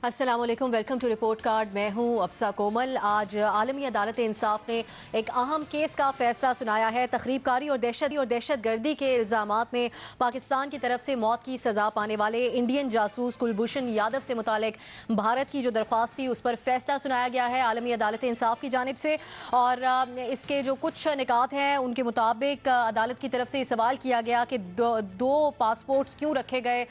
अस्सलाम वालेकुम, welcome to report card. मैं हूं अफसा कोमल। आज आलमी अदालत इंसाफ ने एक अहम केस का फैसला सुनाया है। तखरीबकारी और दहशत गर्दी के इल्ज़ामात में पाकिस्तान की तरफ से मौत की सज़ा पाने वाले इंडियन जासूस कुलभूषण यादव से मुतालिक भारत की जो दरख्वास्त थी उस पर फैसला सुनाया गया है आलमी अदालत इंसाफ की जानिब से। और इसके जो कुछ निकात हैं उनके मुताबिक अदालत की तरफ से सवाल किया गया कि दो पासपोर्ट्स क्यों रखे गए।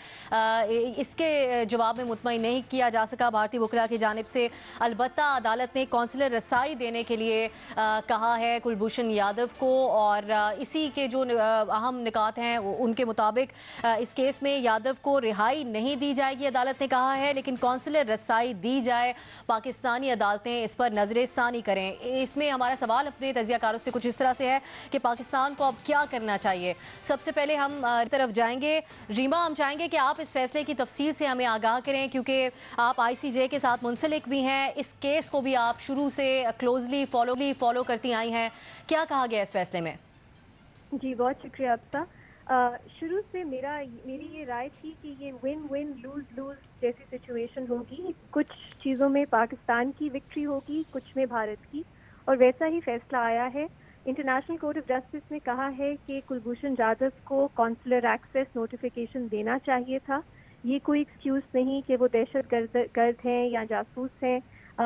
इसके जवाब में मुतमईन नहीं किया जा सका भारतीय वकला की जानिब से। अलबत्ता अदालत ने कौंसलर रसाई देने के लिए कहा है कुलभूषण यादव को। और इसी के जो अहम निकात हैं उनके मुताबिक इस केस में यादव को रिहाई नहीं दी जाएगी, अदालत ने कहा है, लेकिन कौंसलर रसाई दी जाए। पाकिस्तानी अदालतें इस पर नजर सानी करें। इसमें हमारा सवाल अपने तजियाकारों से कुछ इस तरह से है कि पाकिस्तान को अब क्या करना चाहिए। सबसे पहले हम तरफ जाएंगे। रीमा, हम चाहेंगे कि आप इस फैसले की तफसील से हमें आगाह करें, क्योंकि आप आईसीजे के साथ मुंसलिक भी हैं। इस केस को भी आप शुरू से क्लोजली फॉलो करती आई हैं। क्या कहा गया इस फैसले में? जी, बहुत शुक्रिया अब्सा। शुरू से मेरी ये राय थी कि ये विन विन लूज लूज जैसी सिचुएशन होगी। कुछ चीज़ों में पाकिस्तान की विक्ट्री होगी, कुछ में भारत की, और वैसा ही फैसला आया है। इंटरनेशनल कोर्ट ऑफ जस्टिस ने कहा है कि कुलभूषण यादव को कॉन्सुलर एक्सेस नोटिफिकेशन देना चाहिए था। ये कोई एक्सक्यूज नहीं कि वो दहशत गर्द हैं या जासूस हैं।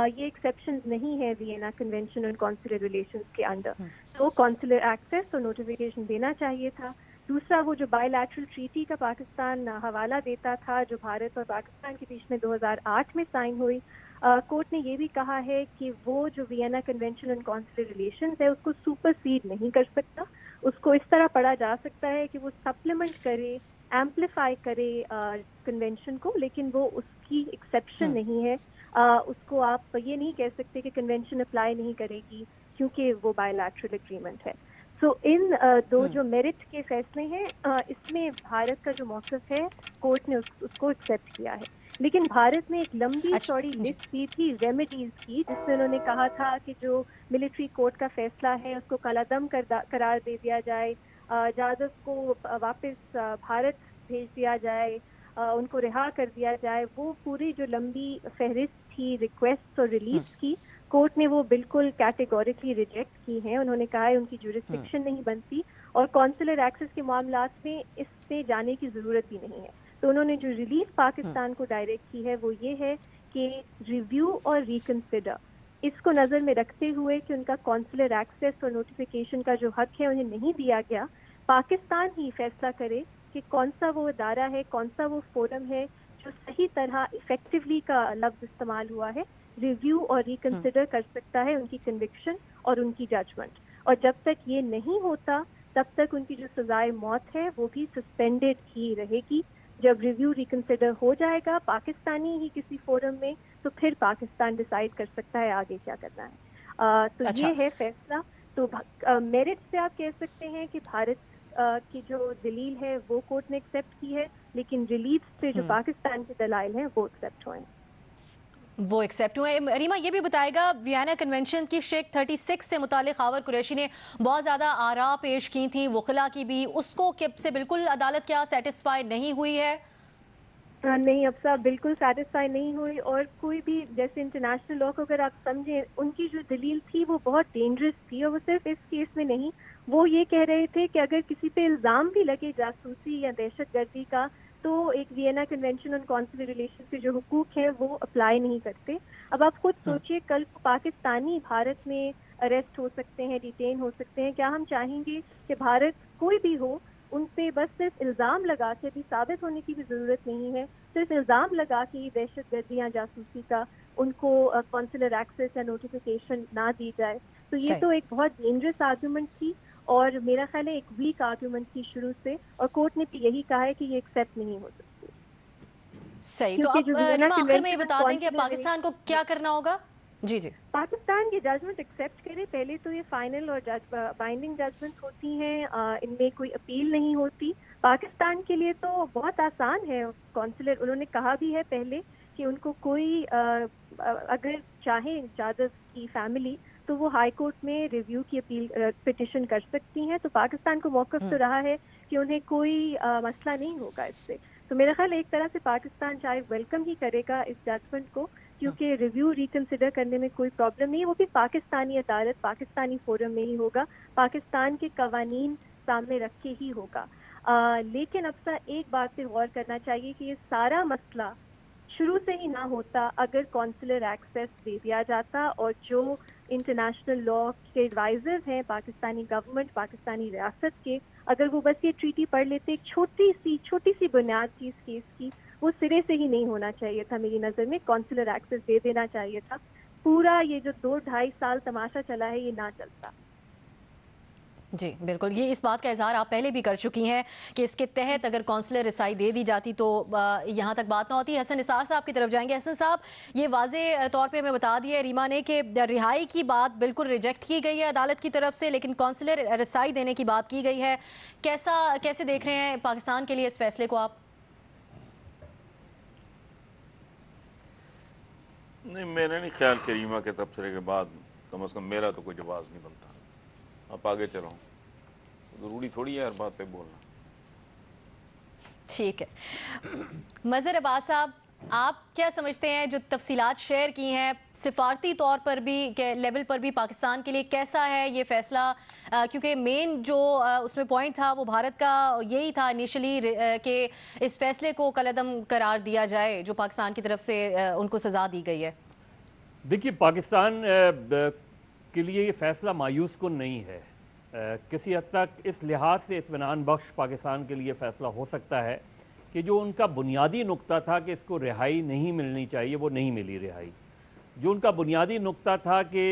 ये एक्सेप्शन नहीं है Vienna convention on consular relations के अंडर। तो कॉन्सुलर एक्सेस और नोटिफिकेशन देना चाहिए था। दूसरा, वो जो बायलैटरल ट्रीटी का पाकिस्तान हवाला देता था, जो भारत और पाकिस्तान के बीच में 2008 में साइन हुई, कोर्ट ने ये भी कहा है कि वो जो Vienna convention on consular relations है उसको सुपरसीड नहीं कर सकता। उसको इस तरह पढ़ा जा सकता है कि वो सप्लीमेंट करे, एम्पलीफाई करे कन्वेंशन को, लेकिन वो उसकी एक्सेप्शन नहीं है। उसको आप ये नहीं कह सकते कि कन्वेंशन अप्लाई नहीं करेगी क्योंकि वो बायलैटरल एग्रीमेंट है। सो इन दो जो मेरिट के फैसले हैं, इसमें भारत का जो मौक़िफ़ है, कोर्ट ने उसको एक्सेप्ट किया है। लेकिन भारत ने एक लंबी चौड़ी लिस्ट दी थी रेमेडीज की, जिसमें उन्होंने कहा था कि जो मिलिट्री कोर्ट का फैसला है उसको कलादम करार दे दिया जाए, यादव को वापस भारत भेज दिया जाए, उनको रिहा कर दिया जाए। वो पूरी जो लंबी फहरिस्त थी रिक्वेस्ट और रिलीफ की, कोर्ट ने वो बिल्कुल कैटेगोरिकली रिजेक्ट की हैं। उन्होंने कहा है उनकी जुरिस्डिक्शन नहीं बनती और कॉन्सुलर एक्सेस के मामलात में इससे जाने की ज़रूरत भी नहीं है। तो उन्होंने जो रिलीफ पाकिस्तान को डायरेक्ट की है वो ये है कि रिव्यू और रिकन्सिडर, इसको नज़र में रखते हुए कि उनका कॉन्सुलर एक्सेस और नोटिफिकेशन का जो हक है उन्हें नहीं दिया गया, पाकिस्तान ही फैसला करे कि कौन सा वो अदारा है, कौन सा वो फोरम है जो सही तरह इफेक्टिवली का लफ्ज इस्तेमाल हुआ है, रिव्यू और रिकन्सिडर कर सकता है उनकी कन्विक्शन और उनकी जजमेंट। और जब तक ये नहीं होता तब तक उनकी जो सजाए मौत है वो भी सस्पेंडेड ही रहेगी। जब रिव्यू रिकन्सिडर हो जाएगा पाकिस्तानी ही किसी फोरम में, तो फिर पाकिस्तान डिसाइड कर सकता है आगे क्या करना है। तो अच्छा। ये है फैसला। तो मेरिट से आप कह सकते हैं कि भारत की जो दलील है वो कोर्ट ने एक्सेप्ट की है, लेकिन रिलीफ से जो पाकिस्तान के दलाइल हैं वो एक्सेप्ट हुए हैं। वो एक्सेप्ट हुए। रीमा, ये भी बताएगा, वियना कन्वेंशन की शेख 36 से मुतालिक खावर कुरैशी ने बहुत ज़्यादा आरा पेश की थी, वकला की भी, उसको से बिल्कुल अदालत क्या सेटिस्फाई नहीं हुई है? नहीं अफसा, बिल्कुल सेटिस्फाई नहीं हुई। और कोई भी जैसे इंटरनेशनल लॉ को अगर आप समझें, उनकी जो दलील थी वो बहुत डेंजरस थी। और वो सिर्फ इस केस में नहीं, वो ये कह रहे थे कि अगर किसी पे इल्ज़ाम भी लगे जासूसी या दहशतगर्दी का, तो एक Vienna convention on consular relation के जो हुकूक है वो अप्लाई नहीं करते। अब आप खुद सोचिए, कल को पाकिस्तानी भारत में अरेस्ट हो सकते हैं, डिटेन हो सकते हैं। क्या हम चाहेंगे कि भारत कोई भी हो उन पे बस सिर्फ इल्ज़ाम लगा के, भी साबित होने की भी ज़रूरत नहीं है, सिर्फ इल्ज़ाम लगा के दहशत गर्दी या जासूसी का उनको कॉन्सुलर एक्सेस या नोटिफिकेशन ना दी जाए? तो ये सही तो एक बहुत डेंजरस आर्गूमेंट थी और मेरा ख्याल है एक वीक आर्गूमेंट थी शुरू से, और कोर्ट ने भी यही कहा है कि ये एक्सेप्ट नहीं हो सकती, सही। तो क्योंकि अब जो वियना रीमा, आखिर में ये कन्वेंशन ऑन बता दें कि कॉन्सुलर, पाकिस्तान को क्या करना होगा? जी जी। पाकिस्तान ये जजमेंट एक्सेप्ट करे। पहले तो ये फाइनल और बाइंडिंग जजमेंट होती हैं, इनमें कोई अपील नहीं होती। पाकिस्तान के लिए तो बहुत आसान है। कॉन्सुलर, उन्होंने कहा भी है पहले कि उनको कोई अगर चाहे यादव की फैमिली, तो वो हाई कोर्ट में रिव्यू की अपील पिटिशन कर सकती हैं। तो पाकिस्तान को मौक़िफ़ तो रहा है कि उन्हें कोई मसला नहीं होगा इससे। تو میرا خیال ہے ایک طرح سے پاکستان چاہے ویلکم ہی کرے گا اس ججمنٹ کو، کیونکہ ریویو ریکنسیڈر کرنے میں کوئی پرابلم نہیں ہے، وہ بھی پاکستانی عدالت پاکستانی فورم میں ہی ہوگا، پاکستان کے قوانین سامنے رکھ کے ہی ہوگا۔ لیکن اب سا ایک بات پہ غور کرنا چاہیے کہ یہ سارا مسئلہ شروع سے ہی نہ ہوتا اگر کونسلر ایکسیس دے دیا جاتا، اور جو انٹرنیشنل لا کے ایڈوائزرز ہیں پاکستانی گورنمنٹ پاکستانی ریاست کے، اگر وہ بس یہ ٹریٹی پڑھ لیتے ایک چھوٹی سی بنیاد تھی اس کیس کی، وہ سرے سے ہی نہیں ہونا چاہیے تھا، میری نظر میں کونسلر ایکسیس دے دینا چاہیے تھا، پورا یہ جو 2-2.5 سال تماشا چلا ہے یہ نہ چلتا۔ جی بالکل، یہ اس بات کا اظہار آپ پہلے بھی کر چکی ہیں کہ اس کے تحت اگر کونسلر رسائی دے دی جاتی تو یہاں تک بات نہ ہوتی۔ حسن نثار صاحب کی طرف جائیں گے۔ حسن صاحب، یہ واضح طور پہ ہمیں بتا دیا ہے ریما نے کہ رہائی کی بات بالکل ریجیکٹ کی گئی ہے عدالت کی طرف سے، لیکن کونسلر رسائی دینے کی بات کی گئی ہے۔ کیسے دیکھ رہے ہیں پاکستان کے لیے اس فیصلے کو آپ؟ نہیں، میرا نہیں خیال کہ ریما کے تبصرے کے بعد کم از کم میرا تو کوئی جواز نہیں بنتا۔ آپ آگے چلو، ضروری تھوڑی ہے ہر بات پہ بولنا۔ ٹھیک ہے، مظہر عباس صاحب، آپ کیا سمجھتے ہیں جو تفصیلات شیئر کی ہیں سفارتی طور پر بھی لیول پر بھی پاکستان کے لیے کیسا ہے یہ فیصلہ؟ کیونکہ مین جو اس میں پوائنٹ تھا وہ بھارت کا یہی تھا انیشلی کہ اس فیصلے کو کالعدم قرار دیا جائے جو پاکستان کی طرف سے ان کو سزا دی گئی ہے۔ دیکھیے، پاکستان کے لیے یہ فیصلہ مایوس کن نہیں ہے، کسی حد تک اس لحاظ سے اطمینان بخش پاکستان کے لیے فیصلہ ہو سکتا ہے کہ جو ان کا بنیادی نقطہ تھا کہ اس کو رہائی نہیں ملنی چاہیے، وہ نہیں ملی رہائی۔ جو ان کا بنیادی نقطہ تھا کہ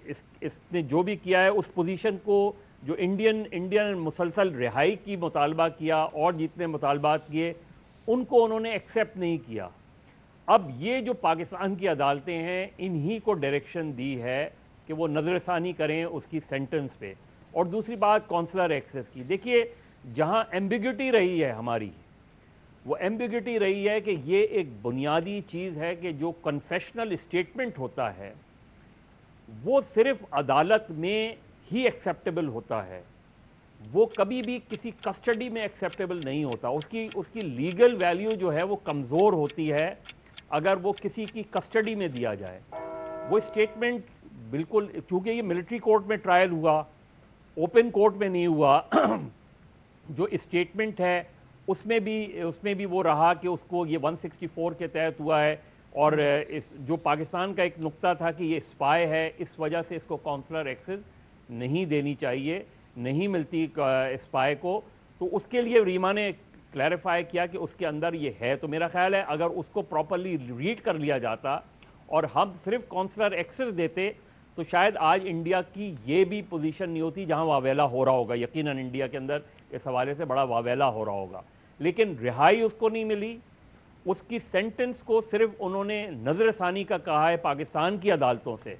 اس نے جو بھی کیا ہے اس پوزیشن کو، جو انڈین مسلسل رہائی کی مطالبہ کیا اور جتنے مطالبات کیے ان کو انہوں نے ایکسیپٹ نہیں کیا۔ اب یہ جو پاکستان کی عدالتیں ہیں انہی کو ڈائریکشن دی ہے کہ وہ نظر ثانی کریں اس کی سینٹنس پہ۔ اور دوسری بات کونسلر ایکسیس کی، دیکھیے جہاں ایمبیگوٹی رہی ہے ہماری، وہ ایمبیگوٹی رہی ہے کہ یہ ایک بنیادی چیز ہے کہ جو کنفیشنل اسٹیٹمنٹ ہوتا ہے وہ صرف عدالت میں ہی ایکسیپٹیبل ہوتا ہے، وہ کبھی بھی کسی کسٹڈی میں ایکسیپٹیبل نہیں ہوتا۔ اس کی لیگل ویلیو جو ہے وہ کمزور ہوتی ہے اگر وہ کسی کی کسٹڈی میں دیا جائے۔ وہ اسٹیٹمنٹ بالکل، چونکہ یہ ملٹری کورٹ میں ٹرائل ہوا، اوپن کورٹ میں نہیں ہوا، جو اسٹیٹمنٹ ہے اس میں بھی وہ رہا کہ اس کو یہ 164 کے تحت ہوا ہے، اور جو پاکستان کا ایک نقطہ تھا کہ یہ اسپائے ہے، اس وجہ سے اس کو کونسلر ایکسس نہیں دینی چاہیے، نہیں ملتی اسپائے کو، تو اس کے لیے ریما نے کلیریفائی کیا کہ اس کے اندر یہ ہے۔ تو میرا خیال ہے اگر اس کو پراپرلی ریڈ کر لیا جاتا اور ہم صرف کونسلر ایکسس دیتے تو شاید آج انڈیا کی یہ بھی پوزیشن نہیں ہوتی جہاں واویلا ہو رہا ہوگا۔ یقیناً انڈیا کے اندر اس حوالے سے بڑا واویلا ہو رہا ہوگا، لیکن رہائی اس کو نہیں ملی۔ اس کی سینٹنس کو صرف انہوں نے نظر ثانی کا کہا ہے پاکستان کی عدالتوں سے۔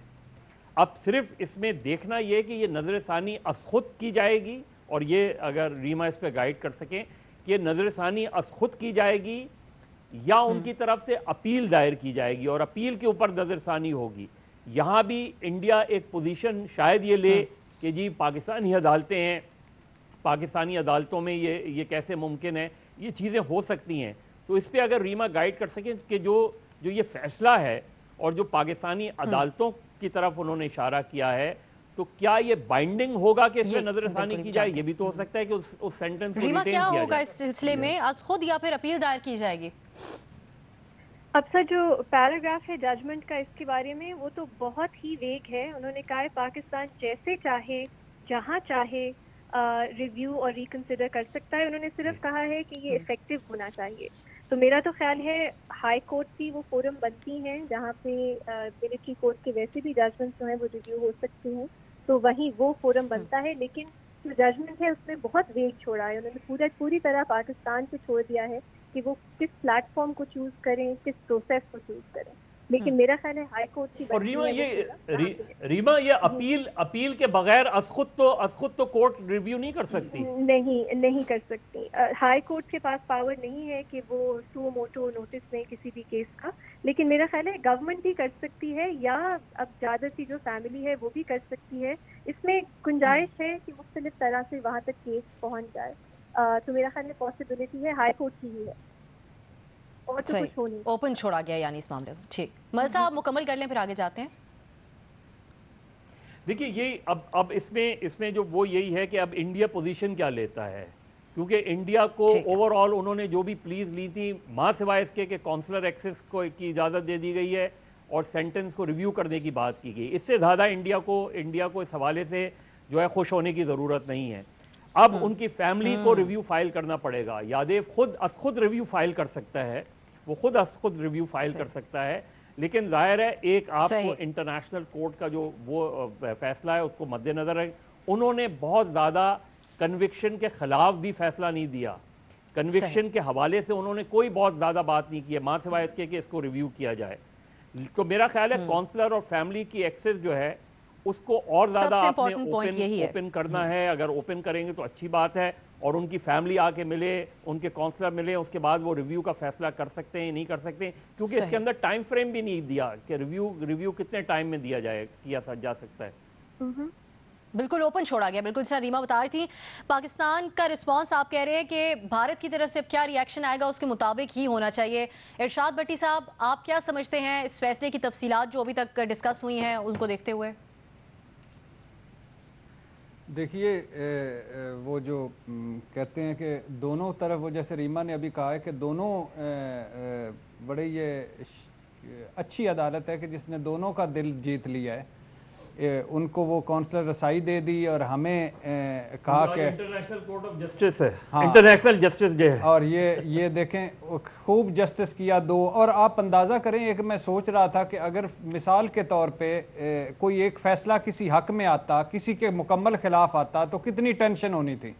اب صرف اس میں دیکھنا یہ کہ یہ نظر ثانی از خود کی جائے گی، اور یہ اگر ریما اس پہ گائیڈ کر سکیں کہ نظر ثانی از خود کی جائے گی یا ان کی طرف سے اپیل دائر کی جائے گی اور اپیل کے اوپر نظر ثانی ہوگی۔ یہاں بھی انڈیا ایک پوزیشن شاید یہ لے کہ جی پاکستانی عدالتیں ہیں، پاکستانی عدالتوں میں یہ کیسے ممکن ہے، یہ چیزیں ہو سکتی ہیں۔ تو اس پہ اگر ریما گائیڈ کر سکیں کہ جو یہ فیصلہ ہے اور جو پاکستانی عدالتوں کی طرف انہوں نے اشارہ کیا ہے، تو کیا یہ بائنڈنگ ہوگا کہ اس پہ نظر ثانی کی جائے؟ یہ بھی تو ہو سکتا ہے کہ اس سینٹنس کو ریما ریٹین کیا کیا ہوگا جائے۔ اس سلسلے میں، از خود یا پھر اپیل دائر کی جائے گی؟ اب سر جو پیراگراف ہے ججمنٹ کا اس کے بارے میں وہ تو بہت ہی ویگ ہے۔ انہوں نے کہا ہے پاکستان جیسے چاہے جہاں چاہے ریویو اور ریکنسیڈر کر سکتا ہے۔ انہوں نے صرف کہا ہے کہ یہ افیکٹو ہونا چاہیے۔ تو میرا تو خیال ہے ہائی کورٹ بھی وہ فورم بنتی ہیں جہاں پہ ملٹری کورٹ کے ویسے بھی ججمنٹ جو ہیں وہ ریویو ہو سکتے ہیں، تو وہیں وہ فورم بنتا ہے۔ لیکن جو ججمنٹ ہے اس میں بہت ویگ چھوڑا ہے، انہوں نے پوری طرح پاکستان پہ چھوڑ دیا ہے کہ وہ کس پلیٹ فارم کو چوز کریں، کس پروسیس کو چوز کریں۔ لیکن میرا خیال ہے ہائی کورٹ کی اور ریما یہ اپیل کے بغیر از خود تو کورٹ ریویو نہیں کر سکتی؟ نہیں کر سکتی۔ ہائی کورٹ کے پاس پاور نہیں ہے کہ وہ سو موٹو نوٹس لیں کسی بھی کیس کا، لیکن میرا خیال ہے گورنمنٹ بھی کر سکتی ہے یا اب زیادہ سی جو فیملی ہے وہ بھی کر سکتی ہے۔ اس میں گنجائش ہے کہ مختلف طرح سے وہاں تک کیس پہنچ جائے۔ तो मेरा ख्याल में पॉसिबिलिटी है हाई कोर्ट की ही है, और तो कुछ हो नहीं। ओपन छोड़ा गया यानी इस मामले को। ठीक, मज़ा आप मुकम्मल कर लें फिर आगे जाते हैं। देखिए यही अब इसमें जो वो यही है कि अब इंडिया पोजीशन क्या लेता है, क्योंकि इंडिया को ओवरऑल उन्होंने जो भी प्लीज ली थी, मां सिवाय इसके कि काउंसलर एक्सेस को की इजाज़त दे दी गई है और सेंटेंस को रिव्यू करने की बात की गई। इससे ज़्यादा इंडिया को इस हवाले से जो है खुश होने की ज़रूरत नहीं है। अब उनकी फैमिली को रिव्यू फाइल करना पड़ेगा। यादेव खुद रिव्यू फाइल कर सकता है, वो खुद रिव्यू फाइल कर सकता है, लेकिन जाहिर है एक आपको इंटरनेशनल कोर्ट का जो वो फैसला है उसको मद्देनजर है। उन्होंने बहुत ज़्यादा कन्विक्शन के खिलाफ भी फैसला नहीं दिया, कन्विक्शन के हवाले से उन्होंने कोई बहुत ज़्यादा बात नहीं की है, मां सिवाय इसके कि इसको रिव्यू किया जाए। तो मेरा ख्याल है काउंसलर और फैमिली की एक्सेस जो है उसको और ज़्यादा आपने ओपन करना है। अगर ओपन करेंगे तो अच्छी बात है, और उनकी फैमिली आके मिले, उनके काउंसलर मिले, उसके बाद वो रिव्यू का फैसला कर सकते हैं नहीं कर सकते हैं, क्योंकि इसके अंदर टाइम फ्रेम भी नहीं दिया कि रिव्यू कितने टाइम में किया जा सकता है। बिल्कुल ओपन छोड़ा गया। बिल्कुल सर, रीमा बता रही थी पाकिस्तान का रिस्पांस आप कह रहे हैं कि भारत की तरफ से क्या रिएक्शन आएगा उसके मुताबिक ही होना चाहिए। इरशाद भट्टी साहब, आप क्या समझते हैं इस फैसले की तफसीलात जो अभी तक डिस्कस हुई हैं उनको देखते हुए? देखिए वो जो कहते हैं कि दोनों तरफ, वो जैसे रीमा ने अभी कहा है कि दोनों बड़े ये अच्छी अदालत है कि जिसने दोनों का दिल जीत लिया है। उनको वो काउंसलर रसाई दे दी और हमें कहा कि इंटरनेशनल कोर्ट ऑफ जस्टिस है, इंटरनेशनल जस्टिस डे है, और ये देखें खूब जस्टिस किया दो। और आप अंदाज़ा करें, एक मैं सोच रहा था कि अगर मिसाल के तौर पे कोई एक फ़ैसला किसी हक में आता, किसी के मुकम्मल ख़िलाफ़ आता, तो कितनी टेंशन होनी थी।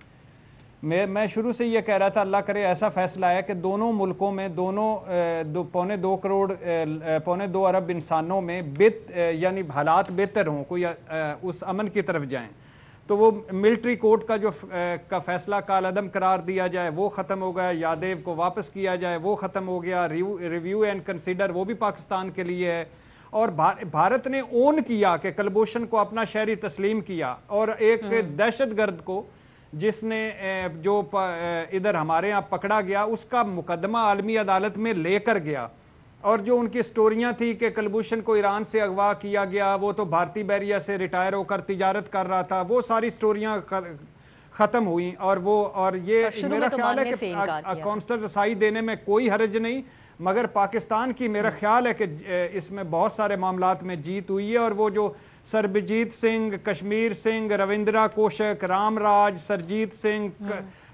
मैं शुरू से ये कह रहा था अल्लाह करे ऐसा फ़ैसला है कि दोनों मुल्कों में, दोनों पौने 2 करोड़ पौने 2 अरब इंसानों में यानी हालात बेहतर हों, कोई उस अमन की तरफ जाएं, तो वो मिलिट्री कोर्ट का जो का फ़ैसला कालअदम करार दिया जाए वो ख़त्म हो गया, यादेव को वापस किया जाए वो ख़त्म हो गया, रिव्यू एंड कंसीडर वो भी पाकिस्तान के लिए है। और भारत ने ओन किया कि कुलभूषण को अपना शहरी तस्लीम किया, और एक दहशतगर्द को जिसने जो इधर हमारे यहाँ पकड़ा गया उसका मुकदमा आलमी अदालत में लेकर गया। और जो उनकी स्टोरियां थी कि कुलभूषण को ईरान से अगवा किया गया, वो तो भारतीय बहरिया से रिटायर होकर तिजारत कर रहा था, वो सारी स्टोरियां ख़त्म हुई। और ये मेरा ख्याल है कि काउंसलर रसाई देने में कोई हर्ज नहीं, मगर पाकिस्तान की मेरा ख्याल है कि इसमें बहुत सारे मामलात में जीत हुई है। और वो जो सरबजीत सिंह, कश्मीर सिंह, रविंद्रा कोशक, रामराज, सरजीत सिंह,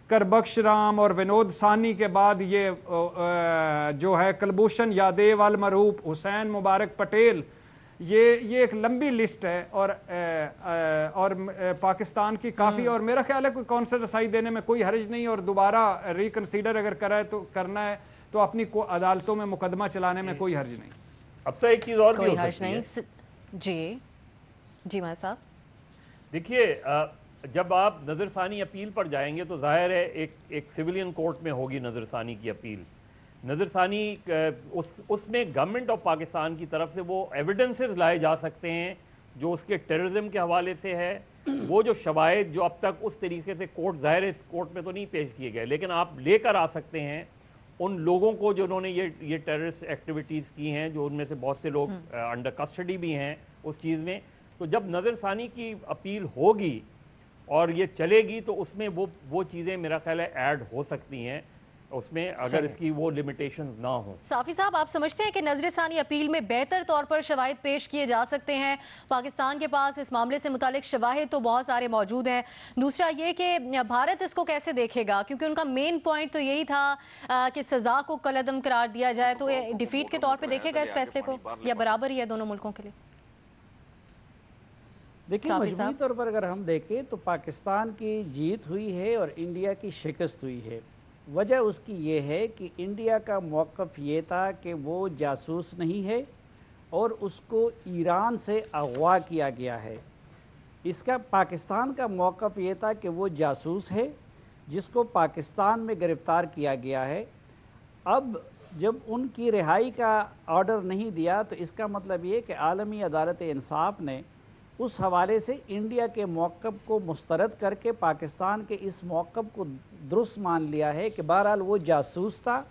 करबख्श राम और विनोद सानी के बाद ये जो है कुलभूषण, यादेव अल मरूफ, हुसैन मुबारक पटेल, ये एक लंबी लिस्ट है। और पाकिस्तान की काफ़ी, और मेरा ख्याल है कोई काउंसलर रसाई देने में कोई हर्ज नहीं, और दोबारा रिकन्सीडर अगर करना है तो अपनी अदालतों में मुकदमा चलाने में कोई हर्ज नहीं। अब से एक चीज़ और कोई हर्ज नहीं। जी मां साहब, देखिए जब आप नज़रसानी अपील पर जाएंगे तो जाहिर है एक सिविलियन कोर्ट में होगी नज़रसानी की अपील। नज़रसानी उसमें गवर्नमेंट ऑफ पाकिस्तान की तरफ से वो एविडेंसेस लाए जा सकते हैं जो उसके टेररिज्म के हवाले से है, वो जो शवाहिद जो अब तक उस तरीके से कोर्ट, ज़ाहिर इस कोर्ट में तो नहीं पेश किए गए, लेकिन आप लेकर आ सकते हैं उन लोगों को जिन्होंने ये टेररिस्ट एक्टिविटीज़ की हैं, जो उनमें से बहुत से लोग अंडर कस्टडी भी हैं उस चीज़ में। तो जब नज़रसानी की अपील होगी और ये चलेगी तो उसमें वो चीज़ें मेरा ख्याल है ऐड हो सकती हैं उसमें, अगर इसकी वो लिमिटेशंस ना हो। साफ़ी साहब, आप समझते हैं कि नज़रसानी अपील में बेहतर तौर पर शवाहिद पेश किए जा सकते हैं? पाकिस्तान के पास इस मामले से मुतालिक शवाहिद तो बहुत सारे मौजूद हैं। दूसरा ये कि भारत इसको कैसे देखेगा, क्योंकि उनका मेन पॉइंट तो यही था कि सज़ा को कलअदम करार दिया जाए, तो ये डिफीट के तौर पर देखेगा इस फैसले को, या बराबर ही है दोनों मुल्कों के लिए? देखिए मजमूई तौर पर अगर हम देखें तो पाकिस्तान की जीत हुई है और इंडिया की शिकस्त हुई है। वजह उसकी ये है कि इंडिया का मौक़िफ़ ये था कि वो जासूस नहीं है और उसको ईरान से अगवा किया गया है। इसका पाकिस्तान का मौक़िफ़ ये था कि वो जासूस है जिसको पाकिस्तान में गिरफ़्तार किया गया है। अब जब उनकी रिहाई का ऑर्डर नहीं दिया तो इसका मतलब ये कि आलमी अदालत इंसाफ ने उस हवाले से इंडिया के मौक़िफ़ को मुस्तरद करके पाकिस्तान के इस मौक़िफ़ को दुरुस्त मान लिया है कि बहरहाल वो जासूस था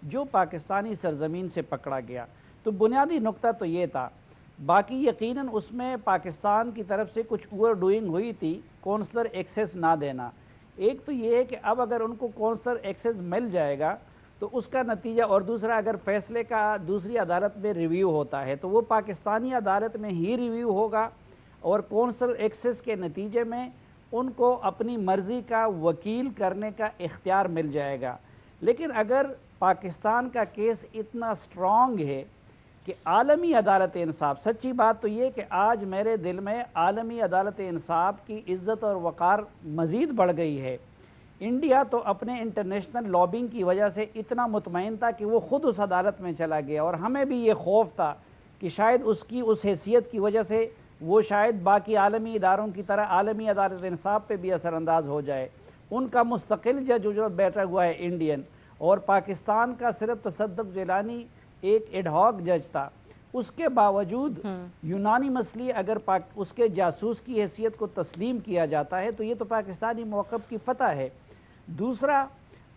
जो पाकिस्तानी सरज़मीन से पकड़ा गया। तो बुनियादी नुक्ता तो ये था, बाकी यकीनन उसमें पाकिस्तान की तरफ से कुछ ओवर डूइंग हुई थी, कौंसलर एक्सेस ना देना। एक तो ये है कि अब अगर उनको कौंसलर एक्सेस मिल जाएगा तो उसका नतीजा, और दूसरा अगर फ़ैसले का दूसरी अदालत में रिव्यू होता है तो वो पाकिस्तानी अदालत में ही रिव्यू होगा और कौंसलर एक्सेस के नतीजे में उनको अपनी मर्ज़ी का वकील करने का इख्तियार मिल जाएगा। लेकिन अगर पाकिस्तान का केस इतना स्ट्रॉन्ग है कि आलमी अदालत इंसाफ, सच्ची बात तो ये कि आज मेरे दिल में आलमी अदालत इंसाफ की इज़्ज़त और वक़ार मज़ीद बढ़ गई है। इंडिया तो अपने इंटरनेशनल लॉबिंग की वजह से इतना मुतमईन था कि वो ख़ुद उस अदालत में चला गया, और हमें भी ये खौफ था कि शायद उसकी उस हैसियत की वजह से वो शायद बाकी आलमी इदारों की तरह आलमी अदालत इंसाफ पे भी असरानंदाज हो जाए। उनका मुस्तकिल जज जो बैठा हुआ है इंडियन, और पाकिस्तान का सिर्फ तसद्दुक़ जिलानी एक एडहॉक जज था। उसके बावजूद यूनानी मसली अगर उसके जासूस की हैसियत को तस्लीम किया जाता है तो ये तो पाकिस्तानी मौक़िफ़ की फ़तह है। दूसरा,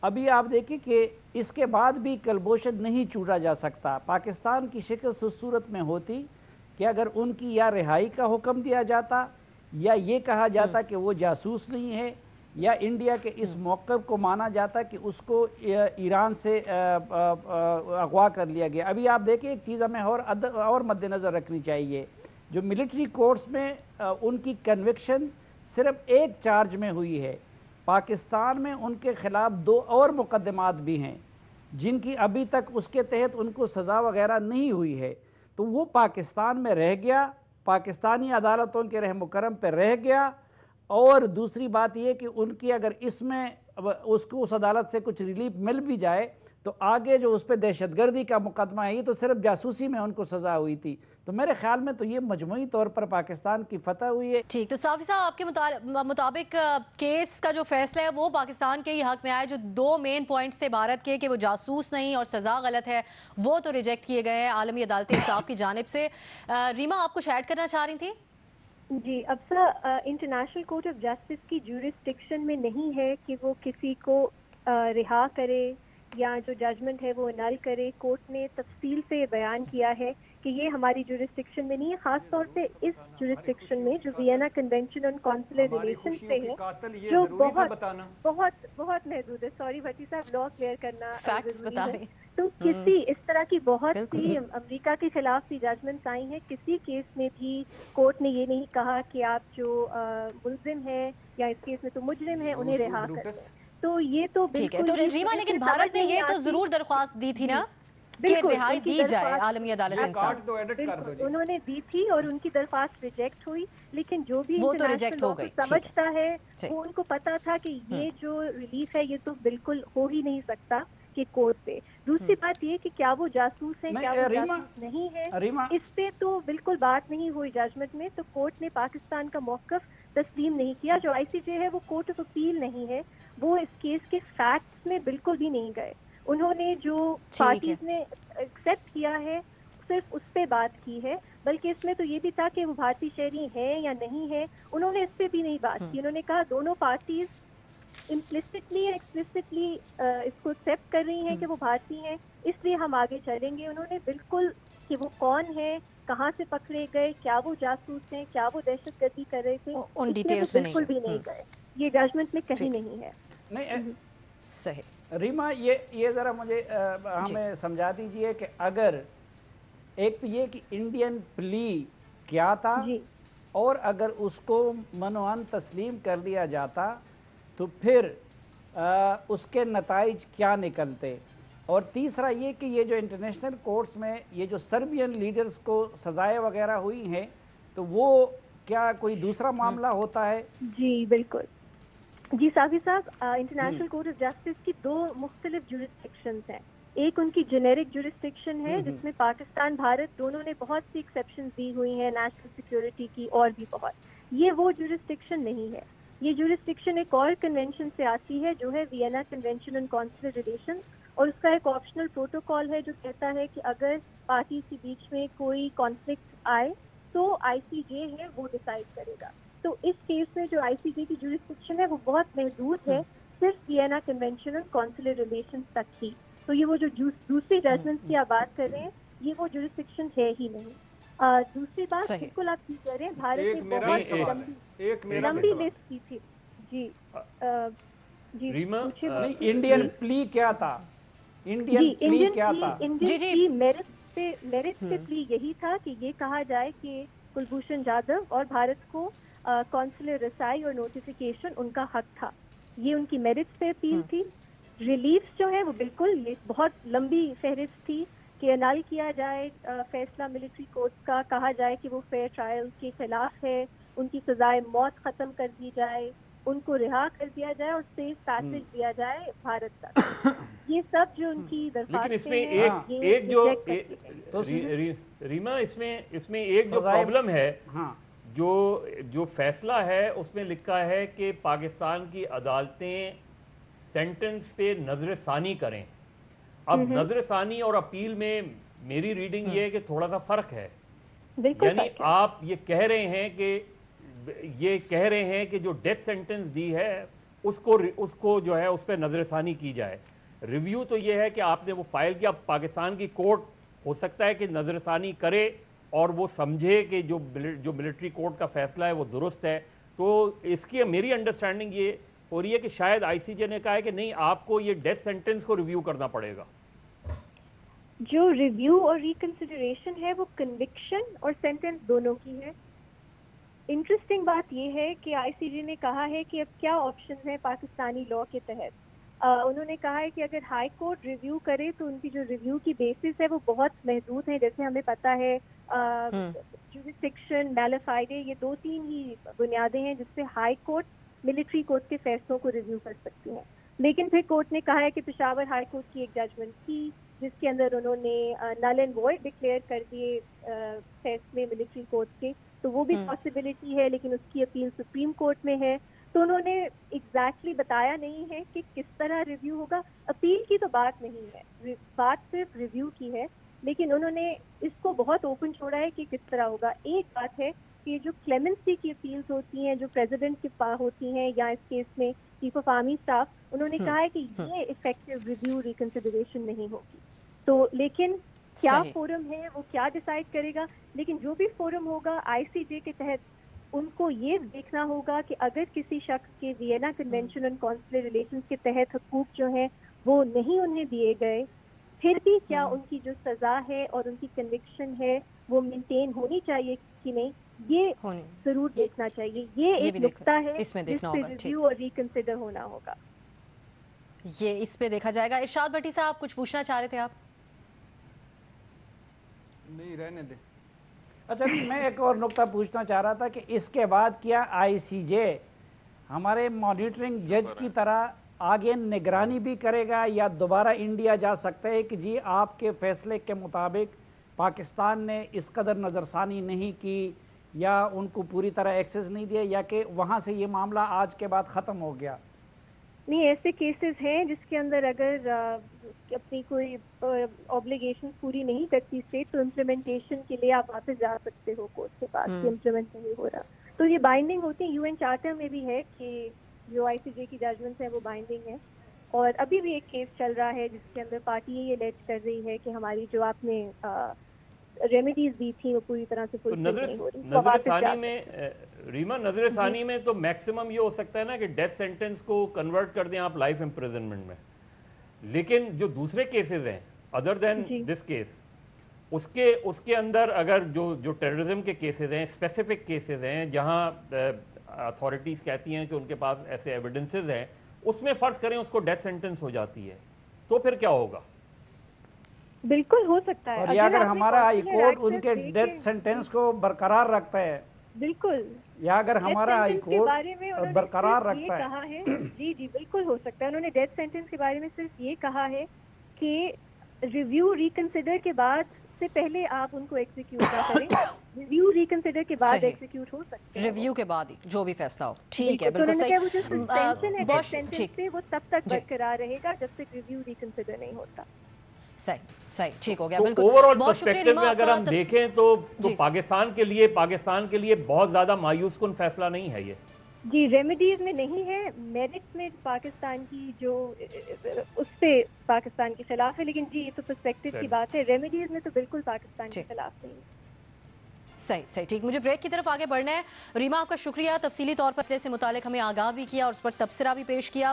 अभी आप देखिए कि इसके बाद भी कलबोशन नहीं छूटा जा सकता। पाकिस्तान की शिकस्त उस सूरत में होती कि अगर उनकी या रिहाई का हुक्म दिया जाता या ये कहा जाता कि वो जासूस नहीं है, या इंडिया के इस मौक़िफ़ को माना जाता कि उसको ईरान से अगवा कर लिया गया। अभी आप देखिए एक चीज़ हमें और मद्देनज़र रखनी चाहिए, जो मिलिट्री कोर्ट्स में उनकी कन्विक्शन सिर्फ एक चार्ज में हुई है। पाकिस्तान में उनके ख़िलाफ़ 2 और मुकदमात भी हैं जिनकी अभी तक उसके तहत उनको सज़ा वगैरह नहीं हुई है। तो वो पाकिस्तान में रह गया, पाकिस्तानी अदालतों के रहम करम पर रह गया। और दूसरी बात ये कि उनकी अगर इसमें उसको उस अदालत से कुछ रिलीफ मिल भी जाए तो आगे जो उस पर दहशतगर्दी का मुकदमा है, ये तो सिर्फ जासूसी में उनको सज़ा हुई थी। तो मेरे ख्याल में तो ये मजमूई तौर पर पाकिस्तान की फतह हुई है। ठीक, तो साफ़ी साहब आपके मुताबिक केस का जो फैसला है वो पाकिस्तान के ही हक में आया। जो 2 मेन पॉइंट्स थे भारत के कि वो जासूस नहीं और सज़ा गलत है, वो तो रिजेक्ट किए गए हैं आलमी अदालत इंसाफ की जानिब से। रीमा, आप कुछ ऐड करना चाह रही थी? जी, अफसा, इंटरनेशनल कोर्ट ऑफ जस्टिस की ज्यूरिस्डिक्शन में नहीं है कि वो किसी को रिहा करे या जो जजमेंट है वो नल करे। कोर्ट ने तफसील से बयान किया है कि ये हमारी ज्यूरिस्डिक्शन में नहीं है, खास तौर पे इस ज्यूरिस्डिक्शन में जो Vienna convention on consular relation से है, जो बहुत महदूद है। सॉरी भट्टी साहब, लॉ क्लियर करना जरूरी है। तो किसी इस तरह की बहुत सी अमेरिका के खिलाफ भी जजमेंट्स आई हैं, किसी केस में भी कोर्ट ने ये नहीं कहा कि आप जो मुल्जिम है या इस केस में तो मुजरिम है उन्हें रिहा कर दें। तो ये तो बिल्कुल तो रीमा, लेकिन भारत ने ये तो जरूर दरख्वास्त दी थी ना कि रिहाई दी जाए आलमी अदालत इंसाफ। उन्होंने दी थी और उनकी दरख्वास्त रिजेक्ट हुई, लेकिन जो भी वो तो रिजेक्ट हो गई, समझता है वो उनको पता था कि ये जो रिलीफ है ये तो बिल्कुल हो ही नहीं सकता कि कोर्ट पे। दूसरी बात ये कि क्या वो जासूस है, क्या वो जासूस नहीं है, इस पे तो बिल्कुल बात नहीं हुई जजमेंट में। तो कोर्ट ने पाकिस्तान का मौक़िफ़ तस्लीम नहीं किया। जो ICJ है वो कोर्ट ऑफ अपील नहीं है, वो इस केस के फैक्ट्स में बिल्कुल भी नहीं गए। उन्होंने जो पार्टीज ने एक्सेप्ट किया है सिर्फ उस पे बात की है, बल्कि इसमें तो ये भी था कि वो भारतीय शहरी है या नहीं है, उन्होंने इस पे भी नहीं बात की। उन्होंने कहा दोनों पार्टीज इम्प्लिसिटली या एक्सप्लिसिटली इसको एक्सेप्ट कर रही हैं कि वो भारतीय हैं, इसलिए हम आगे चलेंगे। उन्होंने बिल्कुल कि वो कौन है, कहाँ से पकड़े गए, क्या वो जासूस हैं, क्या वो दहशतगर्दी कर रहे थे, उन डिटेल्स में बिल्कुल भी नहीं गए। ये जजमेंट में कहीं नहीं है। नहीं सही। रीमा, ये ज़रा मुझे हमें समझा दीजिए कि अगर एक तो ये कि इंडियन प्ली क्या था और अगर उसको मनोअन तस्लीम कर लिया जाता तो फिर उसके नताइज क्या निकलते, और तीसरा ये कि ये जो इंटरनेशनल कोर्ट्स में ये जो सर्बियन लीडर्स को सजाएं वगैरह हुई हैं तो वो क्या कोई दूसरा मामला होता है? जी बिल्कुल जी साफी साहब, इंटरनेशनल कोर्ट ऑफ जस्टिस की 2 मुख्तलिफ ज्यूरिस्डिक्शंस हैं। एक उनकी जेनेरिक ज्यूरिस्डिक्शन है जिसमें पाकिस्तान भारत दोनों ने बहुत सी एक्सेप्शंस दी हुई हैं, नेशनल सिक्योरिटी की और भी बहुत। ये वो ज्यूरिस्डिक्शन नहीं है। ये ज्यूरिस्डिक्शन एक और कन्वेंशन से आती है जो है Vienna convention on consular relations, और उसका एक ऑप्शनल प्रोटोकॉल है जो कहता है कि अगर पार्टी के बीच में कोई कॉन्फ्लिक्ट आए तो ICJ है वो डिसाइड करेगा। तो इस केस में जो ICJ की जुरिस्डिक्शन है वो बहुत महदूद है, सिर्फ वियना कन्वेंशन और कॉन्सुलर रिलेशंस तक ही। तो ये वो जो दूसरी जजमेंट की आप बात कर रहे हैं, ये वो जुरिस्डिक्शन है ही नहीं। दूसरी बात बिल्कुल आप ठीक कह रहे हैं, भारत ने बहुत लंबी लिस्ट की थी। जी जी रीमा, इंडियन प्ली क्या था? इंडियन प्ली क्या था? इंडियन मेरिट पे प्ली यही था कि ये कहा जाए कि कुलभूषण जाधव और भारत को कॉन्सुलर रसाई और नोटिफिकेशन उनका हक था, ये उनकी मेरिट्स पे अपील थी। रिलीफ जो है वो बिल्कुल ये बहुत लंबी फहरिस्त थी कि अनाल किया जाए फैसला मिलिट्री कोर्ट का, कहा जाए कि वो फेयर ट्रायल के खिलाफ है, उनकी सजाए मौत खत्म कर दी जाए, उनको रिहा कर दिया जाए और सेफ पैसेज दिया जाए भारत तक। ये सब जो उनकी दरख्वास्त, लेकिन इसमें एक जो रीमा इसमें एक जो प्रॉब्लम है, जो फैसला है उसमें लिखा है कि पाकिस्तान की अदालतें सेंटेंस पे नजरसानी करें। अब नजरसानी और अपील में मेरी रीडिंग ये है कि थोड़ा सा फर्क है। यानी आप ये कह रहे हैं कि जो डेथ सेंटेंस दी है उसको जो है उस पर नजरसानी की जाए। रिव्यू तो ये है कि आपने वो फाइल किया, पाकिस्तान की कोर्ट हो सकता है कि नजरसानी करे और वो समझे कि जो मिलिट्री कोर्ट का फैसला है वो दुरुस्त है। तो इसकी मेरी अंडरस्टैंडिंग ये हो रही है कि शायद ICJ ने कहा है कि नहीं, आपको ये डेथ सेंटेंस को रिव्यू करना पड़ेगा। जो रिव्यू और रिकंसिडरेशन है वो कन्विक्शन और सेंटेंस दोनों की है। इंटरेस्टिंग बात ये है कि ICJ ने कहा है कि अब क्या ऑप्शन है पाकिस्तानी लॉ के तहत। उन्होंने कहा है कि अगर हाई कोर्ट रिव्यू करे तो उनकी जो रिव्यू की बेसिस है वो बहुत महदूद है। जैसे हमें पता है जुरिस्डिक्शन, मैलिफाइडे, ये 2-3 ही बुनियादें हैं जिससे हाई कोर्ट मिलिट्री कोर्ट के फैसलों को रिव्यू कर सकती हैं। लेकिन फिर कोर्ट ने कहा है कि पेशावर हाई कोर्ट की एक जजमेंट थी जिसके अंदर उन्होंने नल एंड वॉइड डिक्लेयर कर दिए फैसले मिलिट्री कोर्ट के, तो वो भी पॉसिबिलिटी है, लेकिन उसकी अपील सुप्रीम कोर्ट में है। तो उन्होंने एग्जैक्टली बताया नहीं है कि किस तरह रिव्यू होगा। अपील की तो बात नहीं है, बात सिर्फ रिव्यू की है, लेकिन उन्होंने इसको बहुत ओपन छोड़ा है कि किस तरह होगा। एक बात है कि जो क्लेमेंसी की अपील्स होती हैं, जो प्रेसिडेंट के पास होती हैं, या इस केस में चीफ ऑफ आर्मी स्टाफ, उन्होंने कहा है कि ये इफेक्टिव रिव्यू रिकंसिडरेशन नहीं होगी। तो लेकिन क्या फोरम है वो क्या डिसाइड करेगा, लेकिन जो भी फोरम होगा ICJ के तहत उनको ये देखना होगा कि अगर किसी शख्स के Vienna convention and consular relations के तहत हकूक जो हैं वो नहीं उन्हें दिए गए, फिर भी क्या उनकी जो सजा है और उनकी कन्विक्शन है वो मेंटेन होनी चाहिए कि नहीं, ये जरूर देखना चाहिए। ये एक नुक्ता है इसमें देखना होगा, रिव्यू और रिकंसिडर होना होगा। ये इस पे देखा जाएगा। इरशाद भट्टी साहब कुछ पूछना चाह रहे थे आप? नहीं, रहने दे। अच्छा, मैं एक और नुक्ता पूछना चाह रहा था कि इसके बाद क्या ICJ हमारे मॉनिटरिंग जज की तरह आगे निगरानी भी करेगा, या दोबारा इंडिया जा सकता है कि जी आपके फैसले के मुताबिक पाकिस्तान ने इस कदर नज़रसानी नहीं की या उनको पूरी तरह एक्सेस नहीं दिया, या कि वहाँ से ये मामला आज के बाद ख़त्म हो गया? नहीं, ऐसे केसेस हैं जिसके अंदर अगर अपनी कोई ऑब्लिगेशन पूरी नहीं करती स्टेट, तो इम्प्लीमेंटेशन के लिए आप वापस जा सकते हो कोर्ट के पास कि इम्प्लीमेंट नहीं हो रहा। तो ये बाइंडिंग होती है, UN चार्टर में भी है कि जो ICJ की जजमेंट्स है वो बाइंडिंग है। और अभी भी एक केस चल रहा है जिसके अंदर पार्टी ये एलेज कर रही है कि हमारी जो आपने रेमेडीज दी थी वो पूरी तरह से फुलफिल नहीं हो रही। नजरसानी में रीमा, नजरसानी में तो मैक्सिमम ये हो सकता है ना कि डेथ सेंटेंस को कन्वर्ट कर दें आप लाइफ इम्प्रिजनमेंट में, लेकिन जो दूसरे केसेस हैं अदर देन दिस केस, उसके अंदर अगर जो टेररिज्म के केसेस हैं, स्पेसिफिक केसेस हैं जहां अथॉरिटीज कहती हैं कि उनके पास ऐसे एविडेंसेस हैं, उसमें फर्ज करें उसको डेथ सेंटेंस हो जाती है, तो फिर क्या होगा? बिल्कुल हो सकता है। और या अगर हमारा हाई कोर्ट उनके डेथ सेंटेंस को बरकरार रखता है, बिल्कुल, या अगर हमारा हाई कोर्ट बरकरार रखता है, कहा है जी बिल्कुल हो सकता है। उन्होंने डेथ सेंटेंस के बारे में सिर्फ ये कहा है कि रिव्यू रिकंसिडर के बाद से पहले आप उनको एग्जीक्यूट ना करें, रिव्यू रिकंसिडर के बाद एग्जीक्यूट हो सकते हैं, रिव्यू के बाद ही जो भी फैसला हो। ठीक है, बिल्कुल सही। वो जो सस्पेंशन है डेथ सेंटेंस से वो तब तक बरकरार रहेगा जब तक रिव्यू रिकंसिडर नहीं होता। सही ठीक हो गया। तो बिल्कुल, ओवरऑल बहुत शुक्रिया पर्सपेक्टिव में रीमा अगर आपका हम देखें तो पाकिस्तान के लिए बहुत ज्यादा मायूस कुन फैसला नहीं है ये। जी, रेमेडीज में नहीं है, मेरिट्स में पाकिस्तान की जो उस पे पाकिस्तान के खिलाफ है, लेकिन जी ये तो पर्सपेक्टिव की बात है, रेमेडीज में तो बिल्कुल पाकिस्तान के खिलाफ नहीं है। सही ठीक। मुझे ब्रेक की तरफ आगे बढ़ना है। रीमा आपका शुक्रिया, तफसीली तौर पर मसले से मुतालिक हमें आगाह भी किया और उस पर तबसरा भी पेश किया।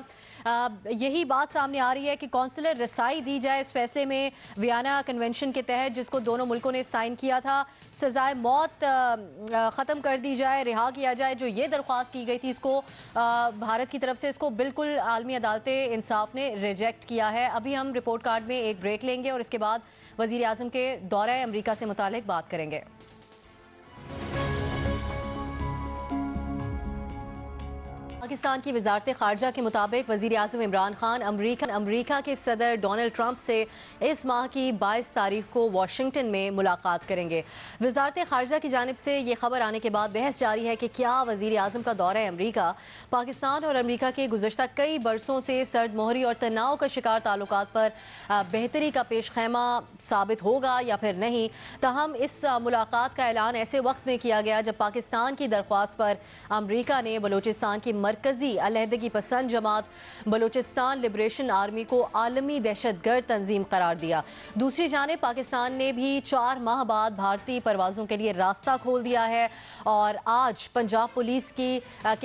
यही बात सामने आ रही है कि कौंसलर रसाई दी जाए इस फैसले में वियना कन्वेंशन के तहत जिसको दोनों मुल्कों ने साइन किया था, सजाए मौत ख़त्म कर दी जाए, रिहा किया जाए। जो ये दरख्वास्त की गई थी इसको भारत की तरफ से इसको बिल्कुल आलमी अदालत इंसाफ ने रिजेक्ट किया है। अभी हम रिपोर्ट कार्ड में एक ब्रेक लेंगे और इसके बाद वज़ीर आज़म के दौरे अमरीका से मुतालिक बात करेंगे। पाकिस्तान की वजारत खारजा के मुताबिक वज़ीर आज़म इमरान खान अमरीका के सदर डोनाल्ड ट्रंप से इस माह की 22 तारीख को वाशिंगटन में मुलाकात करेंगे। वजारत खारजा की जानिब से ये खबर आने के बाद बहस जारी है कि क्या वज़ीर आज़म का दौरा अमरीका पाकिस्तान और अमरीका के गुज़श्ता कई बरसों से सर्द मोहरी और तनाव का शिकार ताल्लुकात पर बेहतरी का पेश खैमा साबित होगा या फिर नहीं। ताहम इस मुलाकात का ऐलान ऐसे वक्त में किया गया जब पाकिस्तान की दरख्वास्त पर अमरीका ने बलूचिस्तान की मरकजी अलहदगी पसंद जमात बलूचिस्तान लिबरेशन आर्मी को आलमी दहशतगर्द तंजीम करार दिया। दूसरी जानिब पाकिस्तान ने भी 4 माह बाद भारतीय परवाज़ों के लिए रास्ता खोल दिया है और आज पंजाब पुलिस की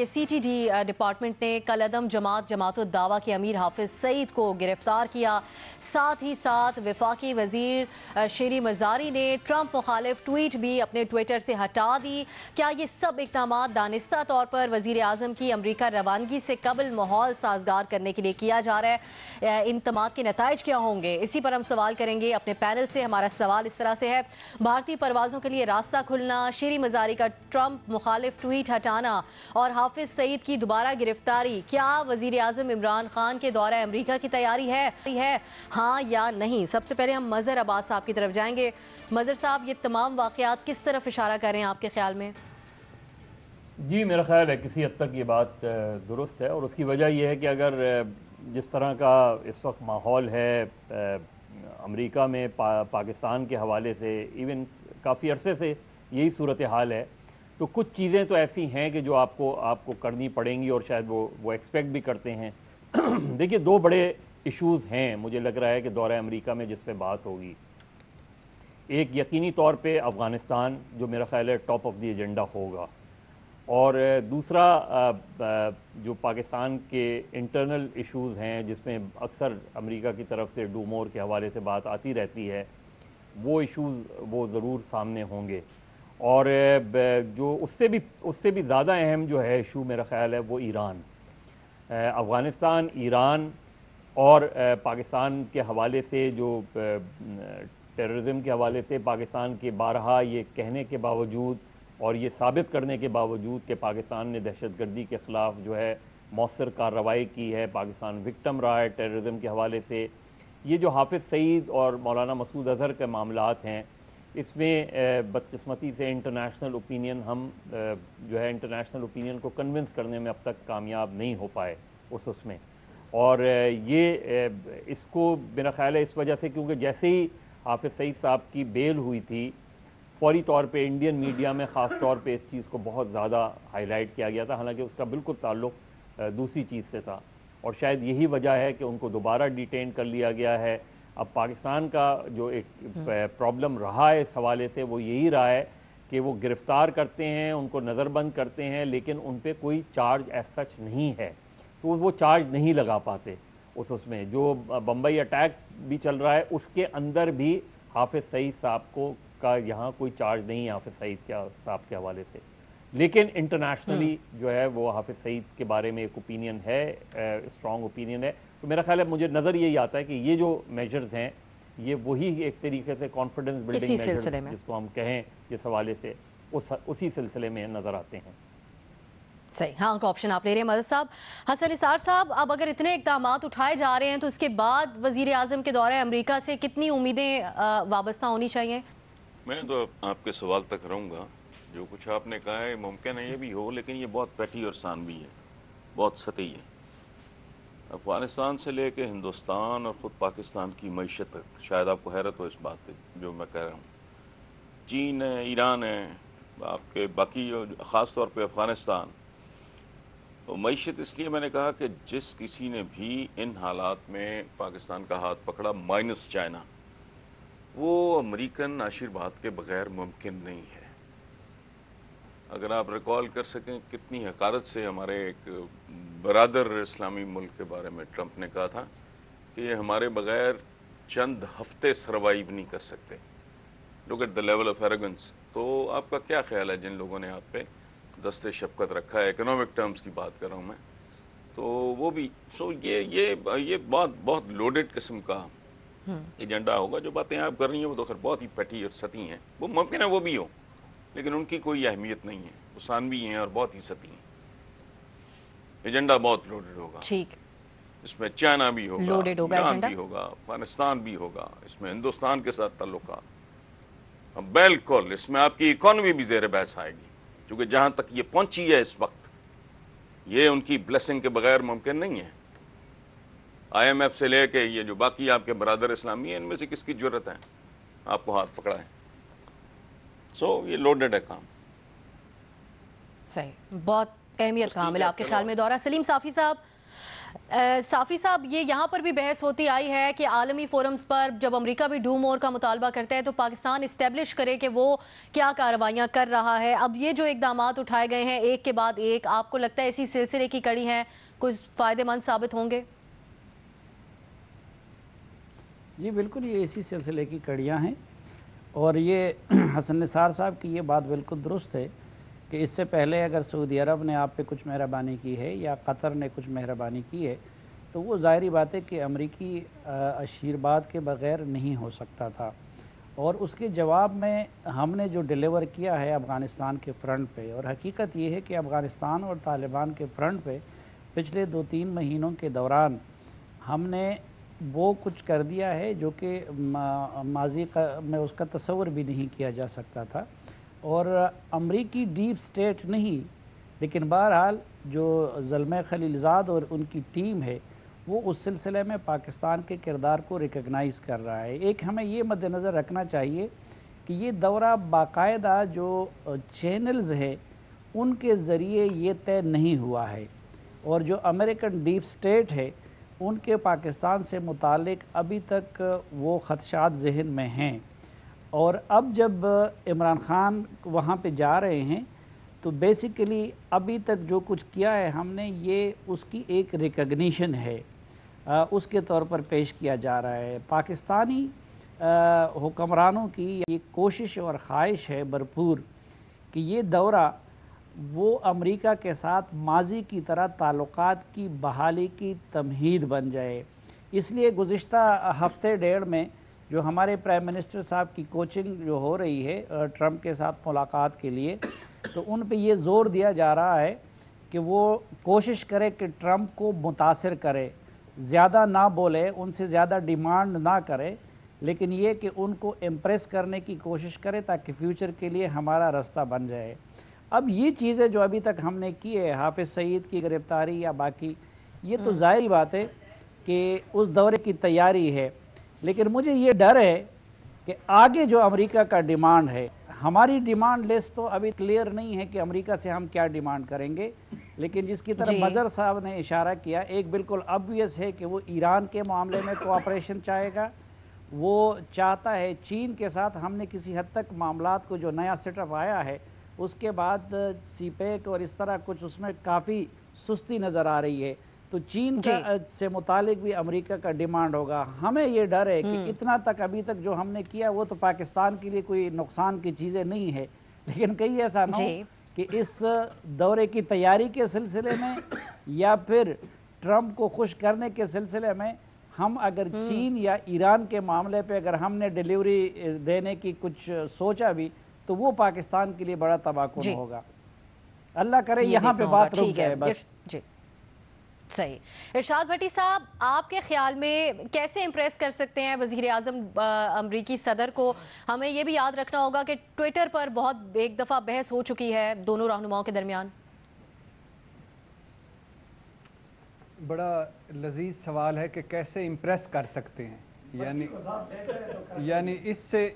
CTD डिपार्टमेंट ने कलअदम जमात-उद-दावा के अमीर हाफिज सईद को गिरफ्तार किया। साथ ही साथ वफाकी वजीर शेरी मजारी ने ट्रंप मुखालिफ ट्वीट भी अपने ट्विटर से हटा दी। क्या ये सब इक़दाम दानिस्ता तौर पर वज़ीर आज़म की अमरीका रवानगी से कबल माहौल साजगार करने के लिए किया जा रहा है? इन तमाम के नताइज क्या होंगे, इसी पर हम सवाल करेंगे अपने पैनल से। हमारा सवाल इस तरह से है, भारतीय परवाज़ों के लिए रास्ता खुलना, शेरी मजारी का ट्रंप मुखालिफ ट्वीट हटाना और हाफिज सईद की दोबारा गिरफ्तारी, क्या वज़ीर आज़म इमरान खान के दौरे अमरीका की तैयारी है, हाँ या नहीं? सबसे पहले हम मज़हर अब्बास साहब की तरफ जाएंगे। मज़हर साहब, ये तमाम वाक़यात किस तरफ इशारा कर रहे हैं आपके ख्याल में? जी, मेरा ख्याल है किसी हद तक ये बात दुरुस्त है और उसकी वजह यह है कि अगर जिस तरह का इस वक्त माहौल है अमेरिका में पाकिस्तान के हवाले से, इवन काफ़ी अरसे से यही सूरत हाल है, तो कुछ चीज़ें तो ऐसी हैं कि जो आपको करनी पड़ेंगी और शायद वो एक्सपेक्ट भी करते हैं। देखिए, 2 बड़े इश्यूज़ हैं मुझे लग रहा है कि दौरा अमेरिका में जिस पे बात होगी। एक यकीनी तौर पे अफ़गानिस्तान, जो मेरा ख्याल है टॉप ऑफ द एजेंडा होगा, और दूसरा जो पाकिस्तान के इंटरनल इश्यूज़ हैं जिसमें अक्सर अमेरिका की तरफ से डू मोर के हवाले से बात आती रहती है, वो इश्यूज़ वो ज़रूर सामने होंगे। और जो उससे भी ज़्यादा अहम जो है इशू मेरा ख्याल है वो ईरान, अफ़गानिस्तान, ईरान और पाकिस्तान के हवाले से जो टेररिज्म के हवाले से पाकिस्तान के बारहा ये कहने के बावजूद और ये साबित करने के बावजूद कि पाकिस्तान ने दहशतगर्दी के ख़िलाफ़ जो है मौसर कार्रवाई की है, पाकिस्तान विक्टिम रहा है टेररिज्म के हवाले से, ये जो हाफिज़ सईद और मौलाना मसूद अज़हर के मामलात हैं, इसमें बदकिस्मती से इंटरनेशनल ओपिनियन हम जो है इंटरनेशनल ओपिनियन को कन्विंस करने में अब तक कामयाब नहीं हो पाए उसमें। और ये इसको मेरा ख्याल है इस वजह से, क्योंकि जैसे ही हाफिज़ सईद साहब की बेल हुई थी, फौरी तौर पे इंडियन मीडिया में ख़ास तौर पे इस चीज़ को बहुत ज़्यादा हाईलाइट किया गया था, हालांकि उसका बिल्कुल ताल्लुक़ दूसरी चीज़ से था। और शायद यही वजह है कि उनको दोबारा डिटेन कर लिया गया है। अब पाकिस्तान का जो एक प्रॉब्लम रहा है इस हवाले से वो यही रहा है कि वो गिरफ़्तार करते हैं, उनको नज़रबंद करते हैं, लेकिन उन पर कोई चार्ज एज सच नहीं है, तो वो चार्ज नहीं लगा पाते। उसमें जो बम्बई अटैक भी चल रहा है उसके अंदर भी हाफिज़ सईद साहब का यहाँ कोई चार्ज नहीं है हाफिज़ सईद साहब के हवाले से, लेकिन इंटरनेशनली जो है वो हाफिज़ सईद के बारे में एक ओपिनियन है, स्ट्रॉन्ग ओपिनियन है। तो मेरा ख्याल है, मुझे नज़र यही आता है कि ये जो मेजर्स हैं ये वही एक तरीके से कॉन्फिडेंस बिल्डिंग मेजर्स जिसको हम कहें जिस हवाले से उसी सिलसिले में नज़र आते हैं। सही, हाँ का ऑप्शन आप ले रहे हैं मदद साहब। हसन निसार साहब, अब अगर इतने इक़दाम उठाए जा रहे हैं तो उसके बाद वज़ीर आज़म के दौरे अमरीका से कितनी उम्मीदें वाबस्ता होनी चाहिए? मैं तो आपके सवाल तक रहूँगा। जो कुछ आपने कहा है मुमकिन है ये भी हो, लेकिन ये बहुत पैटी और सानवी है, बहुत सतही है। افغانستان سے لے کے ہندوستان اور خود پاکستان کی معیشت تک، شاید آپ کو حیرت ہو اس بات پہ جو میں کہہ رہا ہوں، چین ہے، ایران ہے، آپ کے باقی خاص طور پہ افغانستان، تو معیشت اس لیے میں نے کہا کہ جس کسی نے بھی ان حالات میں پاکستان کا ہاتھ پکڑا مائنس چائنا، وہ امریکن آشیرواد کے بغیر ممکن نہیں ہے۔ اگر آپ ریکال کر سکیں کتنی حقارت سے ہمارے ایک برادر اسلامی ملک کے بارے میں ٹرمپ نے کہا تھا کہ یہ ہمارے بغیر چند ہفتے سروائیو نہیں کر سکتے۔ Look at the level of arrogance. تو آپ کا کیا خیال ہے جن لوگوں نے آپ پہ دست شفقت رکھا ہے، اکنامک ٹرمز کی بات کر رہا ہوں میں، تو وہ بھی یہ بہت لوڈڈ قسم کا ایجنڈا ہوگا۔ جو باتیں آپ کر رہی ہیں وہ تو خیر بہت ہی پیٹی اور سطحی ہیں، وہ ممکن ہے وہ بھی ہو، لیکن ان کی کوئی اہمیت نہیں ہے، وہ ثانوی ہیں اور بہت ہی سطحی ہیں۔ ایجنڈا بہت لوڈڈ ہوگا، ٹھیک، اس میں چائنا بھی ہوگا، لوڈڈ ہوگا ایران ایجنڈا، بھی ہوگا، افغانستان بھی ہوگا، اس میں ہندوستان کے ساتھ تعلقات، بالکل اس میں آپ کی اکانومی بھی زیر بحث آئے گی، کیونکہ جہاں تک یہ پہنچی ہے اس وقت، یہ ان کی بلیسنگ کے بغیر ممکن نہیں ہے۔ آئی ایم ایف سے لے کے یہ جو باقی آپ کے برادر اسلامی ہیں، ان میں سے کس کی جرت ہے آپ کو ہاتھ پکڑا ہے؟ یہ لوڈڈ ہے کام۔ صحیح، بہت اہمیت کا حامل آپ کے خیال میں دورہ۔ سلیم صافی صاحب، یہ یہاں پر بھی بحث ہوتی آئی ہے کہ عالمی فورمز پر جب امریکہ بھی ڈو مور کا مطالبہ کرتا ہے تو پاکستان اسٹیبلش کرے کہ وہ کیا کارروائیاں کر رہا ہے۔ اب یہ جو اقدامات اٹھائے گئے ہیں ایک کے بعد ایک، آپ کو لگتا ہے اسی سلسلے کی کڑی ہیں، کچھ فائدہ مند ثابت ہوں گے؟ جی بالکل، یہ اسی سلسلے کی کڑیاں ہیں، اور یہ حسن نثار صاحب کی یہ بات بالکل درست ہے کہ اس سے پہلے اگر سعودی عرب نے آپ پہ کچھ مہربانی کی ہے یا قطر نے کچھ مہربانی کی ہے تو وہ ظاہری بات ہے کہ امریکی آشیرواد کے بغیر نہیں ہو سکتا تھا، اور اس کے جواب میں ہم نے جو ڈیلیور کیا ہے افغانستان کے فرنٹ پہ، اور حقیقت یہ ہے کہ افغانستان اور طالبان کے فرنٹ پہ پچھلے 2-3 مہینوں کے دوران ہم نے وہ کچھ کر دیا ہے جو کہ ماضی میں اس کا تصور بھی نہیں کیا جا سکتا تھا، اور امریکی ڈیپ سٹیٹ نہیں، لیکن بہرحال جو زلمہ خلیلزاد اور ان کی ٹیم ہے وہ اس سلسلے میں پاکستان کے کردار کو ریکگنائز کر رہا ہے۔ ایک ہمیں یہ مد نظر رکھنا چاہیے کہ یہ دورہ باقاعدہ جو چینلز ہے ان کے ذریعے یہ طے نہیں ہوا ہے، اور جو امریکن ڈیپ سٹیٹ ہے ان کے پاکستان سے متعلق ابھی تک وہ خدشات ذہن میں ہیں، اور اب جب عمران خان وہاں پہ جا رہے ہیں تو بیسیکلی ابھی تک جو کچھ کیا ہے ہم نے، یہ اس کی ایک ریکگنیشن ہے، اس کے طور پر پیش کیا جا رہا ہے۔ پاکستانی حکمرانوں کی یہ کوشش اور خواہش ہے بھرپور کہ یہ دورہ وہ امریکہ کے ساتھ ماضی کی طرح تعلقات کی بحالی کی تمہید بن جائے۔ اس لیے گزشتہ ہفتے ڈیڑھ میں جو ہمارے پرائم منسٹر صاحب کی کوچنگ جو ہو رہی ہے ٹرمپ کے ساتھ ملاقات کے لیے، تو ان پہ یہ زور دیا جا رہا ہے کہ وہ کوشش کرے کہ ٹرمپ کو متاثر کرے، زیادہ نہ بولے، ان سے زیادہ ڈیمانڈ نہ کرے، لیکن یہ کہ ان کو امپریس کرنے کی کوشش کرے تاکہ فیوچر کے لیے ہمارا راستہ بن جائے۔ اب یہ چیزیں جو ابھی تک ہم نے کی ہے، حافظ سعید کی گرفتاری یا باقی، یہ تو ظاہری بات ہے کہ اس دورے کی تیاری ہے، لیکن مجھے یہ ڈر ہے کہ آگے جو امریکہ کا ڈیمانڈ ہے، ہماری ڈیمانڈ لسٹ تو ابھی کلیئر نہیں ہے کہ امریکہ سے ہم کیا ڈیمانڈ کریں گے، لیکن جس کی طرف مظہر صاحب نے اشارہ کیا، ایک بالکل obvious ہے کہ وہ ایران کے معاملے میں کوآپریشن چاہے گا، وہ چاہتا ہے چین کے ساتھ ہم نے کسی حد تک معاملات کو جو نیا سیٹ اپ آیا ہے اس کے بعد سی پیک اور اس طرح کچھ اس میں کافی سستی نظر آ رہی ہے، تو چین سے متعلق بھی امریکہ کا ڈیمانڈ ہوگا۔ ہمیں یہ ڈر ہے کہ اتنا تک ابھی تک جو ہم نے کیا وہ تو پاکستان کے لیے کوئی نقصان کی چیزیں نہیں ہے، لیکن کہیں ایسا نہ ہو کہ اس دورے کی تیاری کے سلسلے میں یا پھر ٹرمپ کو خوش کرنے کے سلسلے میں ہم اگر چین یا ایران کے معاملے پہ اگر ہم نے ڈیلیوری دینے کی کچھ سوچا بھی تو وہ پاکستان کے لیے بڑا تباہ کن ہوگا۔ اللہ کرے یہاں پہ بات رک جائے بس۔ جی صحیح۔ ارشاد بھٹی صاحب، آپ کے خیال میں کیسے امپریس کر سکتے ہیں وزیر اعظم امریکی صدر کو؟ ہمیں یہ بھی یاد رکھنا ہوگا کہ ٹویٹر پر بہت ایک دفعہ بحث ہو چکی ہے دونوں رہنماؤں کے درمیان۔ बड़ा लजीज सवाल है कि कैसे इम्प्रेस कर सकते हैं, यानी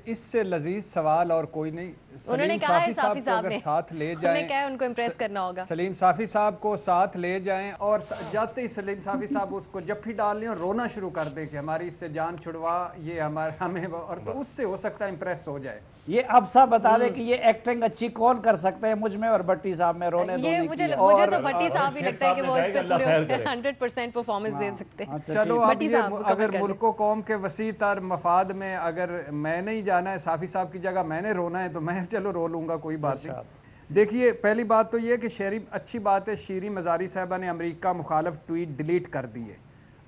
इससे लजीज सवाल और कोई नहीं। उन्होंने कहा है साफी साहब ने साथ ले जाएं, क्या है उनको इम्प्रेस करना होगा। सलीम साफी साहब को साथ ले जाएं और जाते ही सलीम साफी साहब उसको जफ्फी डाल लें और रोना शुरू कर दें कि हमारी इससे जान छुड़वा, ये हमें, और तो उससे हो सकता है इम्प्रेस हो जाए। ये अब साहब बता दे कि ये एक्टिंग अच्छी कौन कर सकते हैं, मुझ में और भट्टी साहब में रोने ये मुझे तो भट्टी साहब ही लगता है कि वो इस पे पूरे 100% परफॉर्मेंस दे सकते हैं। चलो अब ये अगर मुल्को कौम के वसी तर मफाद में अगर मैंने ही जाना है, साफी साहब की जगह मैंने रोना है, तो मैं चलो रो लूँगा, कोई बात नहीं। देखिए पहली बात तो ये कि शेरी अच्छी बात है, शीरी मज़ारी साहबा ने अमेरिका मुखालफ ट्वीट डिलीट कर दिए।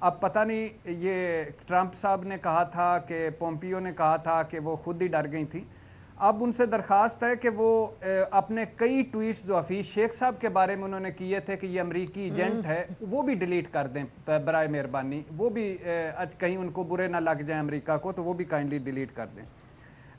अब पता नहीं, ये ट्रंप साहब ने कहा था कि पोम्पियो ने कहा था कि वो खुद ही डर गई थी। अब उनसे दरख्वास्त है कि वो अपने कई ट्वीट्स जो हफीज़ शेख साहब के बारे में उन्होंने किए थे कि ये अमरीकी एजेंट है, वो भी डिलीट कर दें बराए मेहरबानी। वो भी कहीं उनको बुरे ना लग जाए अमेरिका को, तो वो भी काइंडली डिलीट कर दें।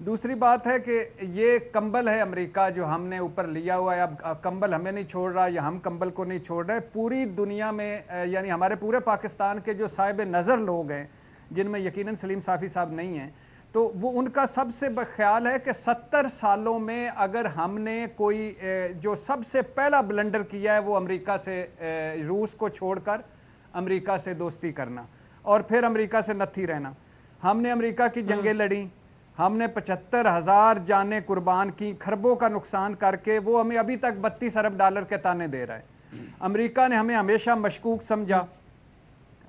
दूसरी बात है कि ये कंबल है अमेरिका जो हमने ऊपर लिया हुआ है, अब कंबल हमें नहीं छोड़ रहा या हम कंबल को नहीं छोड़ रहे। पूरी दुनिया में यानी हमारे पूरे पाकिस्तान के जो साहिब नज़र लोग हैं, जिनमें यकीनन सलीम साफ़ी साहब नहीं हैं, तो वो उनका सबसे ख्याल है कि 70 सालों में अगर हमने कोई जो सबसे पहला ब्लंडर किया है वो अमेरिका से, रूस को छोड़कर अमेरिका से दोस्ती करना और फिर अमेरिका से नत्थी रहना। हमने अमेरिका की जंगें लड़ी, हमने 75,000 जानें कुर्बान की, खरबों का नुकसान करके वो हमें अभी तक 32 अरब डॉलर के ताने दे रहा है। अमेरिका ने हमें हमेशा मशकूक समझा